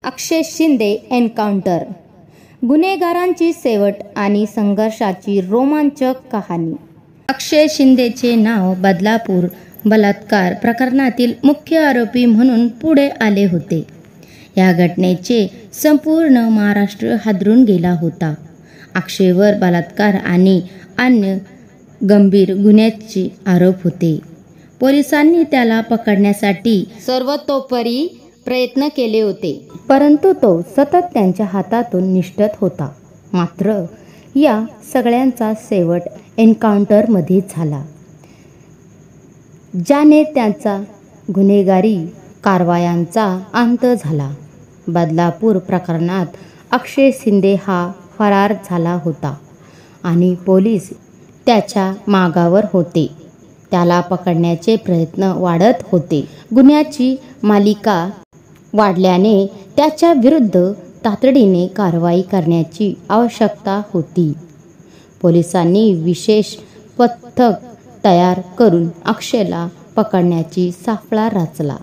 अक्षय Shinde encounter, गुन्हेगारांची शेवट आणि संघर्षाची रोमांचक कहाणी. अक्षय शिंदेचे नाव बदलापूर बलात्कार प्रकरणातील मुख्य आरोपी म्हणून पुढे आले होते. या घटनेचे संपूर्ण महाराष्ट्र हादरून गेला होता. अक्षयवर बलात्कार आणि अन्य गंभीर गुन्ह्याचे आरोप होते. पोलिसांनी त्याला पकडण्यासाठी सर्वतोपरी प्रयत्न केले होते, परंतु तो सतत त्यांच्या हातातून निसटत होता. मात्र या सगळ्यांचा शेवट एन्काउंटरमध्ये झाला, ज्याने त्यांचा गुन्हेगारी कारवायांचा अंत झाला. बदलापूर प्रकरणात अक्षय शिंदे हा फरार झाला होता आणि पोलीस त्याच्या मागावर होते. त्याला पकडण्याचे प्रयत्न वाढत होते. गुन्ह्याची मालिका वाढल्याने त्याच्या विरुद्ध तातडीने कारवाई करण्याची आवश्यकता होती. पोलिसांनी विशेष पथक तयार करून अक्षयला पकडण्याची सापळा रचला.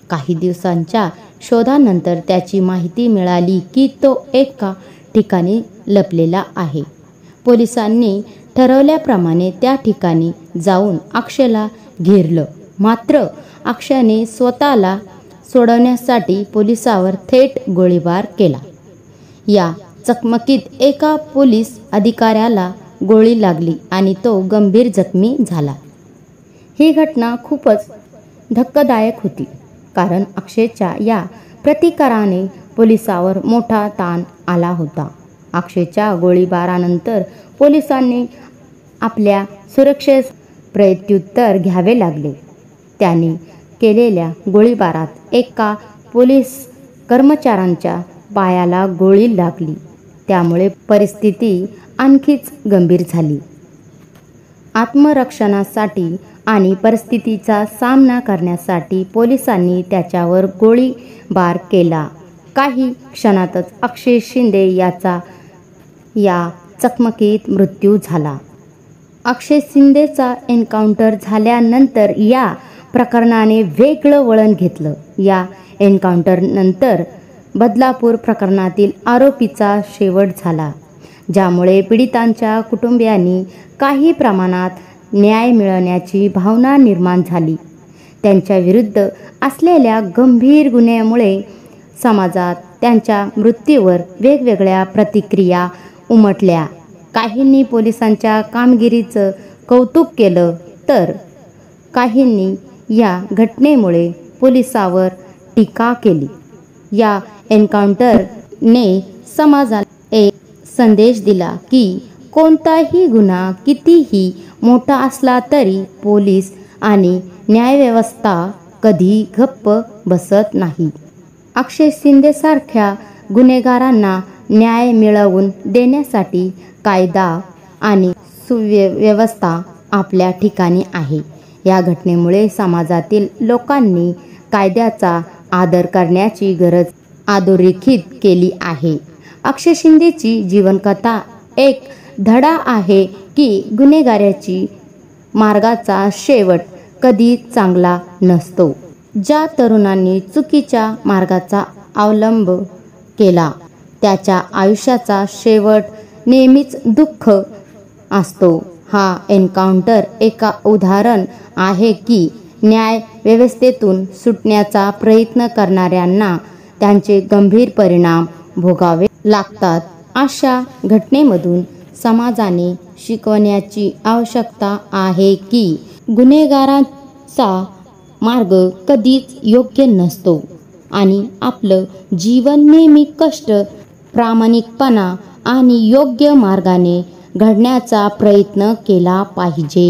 काही दिवसांच्या शोधानंतर त्याची माहिती मिळाली की तो एका ठिकाणी लपलेला आहे. पोलिसांनी ठरवल्याप्रमाणे त्या ठिकाणी जाऊन अक्षयला घेरलं. मात्र अक्षयने स्वतःला सोडवण्यासाठी पोलिसावर थेट गोळीबार केला. या चकमकीत एका पोलीस अधिकाऱ्याला गोळी लागली आणि तो गंभीर जखमी झाला. ही घटना खूपच धक्कादायक होती, कारण अक्षयच्या या प्रतिकाराने पोलिसावर मोठा ताण आला होता. अक्षयच्या गोळीबारानंतर पोलिसांनी आपल्या सुरक्षेस प्रत्युत्तर घ्यावे लागले. त्यांनी केलेल्या गोळीबारात एका पोलीस कर्मचाऱ्याच्या पायाला गोळी लागली. त्यामुळे परिस्थिती आणखीच गंभीर झाली. आत्मरक्षणासाठी आणि परिस्थितीचा सामना करण्यासाठी पोलिसांनी त्याच्यावर गोळीबार केला. काही क्षणातच अक्षय शिंदे याचा या चकमकीत मृत्यू झाला. अक्षय शिंदेचा एन्काउंटर झाल्यानंतर या प्रकरणाने वेगळं वळण घेतलं. या एन्काउंटरनंतर बदलापूर प्रकरणातील आरोपीचा शेवट झाला, ज्यामुळे पीडितांच्या कुटुंबियांनी काही प्रमाणात न्याय मिळवण्याची भावना निर्माण झाली. त्यांच्या विरुद्ध असलेल्या गंभीर गुन्ह्यामुळे समाजात त्यांच्या मृत्यूवर वेगवेगळ्या प्रतिक्रिया उमटल्या. काहींनी पोलिसांच्या कामगिरीचं कौतुक केलं, तर काहींनी या घटनेमुळे पोलिसावर टीका केली. या एन्काउंटरने समाजाला एक संदेश दिला की कोणताही गुन्हा कितीही मोठा असला तरी पोलीस आणि न्यायव्यवस्था कधी गप्प बसत नाही. अक्षय शिंदेसारख्या गुन्हेगारांना न्याय मिळवून देण्यासाठी कायदा आणि सुव्यवस्था आपल्या ठिकाणी आहे. या घटनेमुळे समाजातील लोकांनी कायद्याचा आदर करण्याची गरज अधोरेखित केली आहे. अक्षय शिंदेची जीवनकथा एक धडा आहे की गुन्हेगाराची मार्गाचा शेवट कधी चांगला नसतो. ज्या तरुणांनी चुकीच्या मार्गाचा अवलंब केला त्याच्या आयुष्याचा शेवट नेहमीच दुःख असतो. हा एन्काउंटर एक उदाहरण आहे की न्याय व्यवस्थेतून सुटण्याचा प्रयत्न करणाऱ्यांना त्यांचे गंभीर परिणाम भोगावे लागतात. अशा घटनेमधून समाजाने शिकवण्याची आवश्यकता आहे की गुन्हेगारांचा मार्ग कधीच योग्य नसतो आणि आपलं जीवन नेहमी कष्ट, प्रामाणिकपणा आणि योग्य मार्गाने घडण्याचा प्रयत्न केला पाहिजे.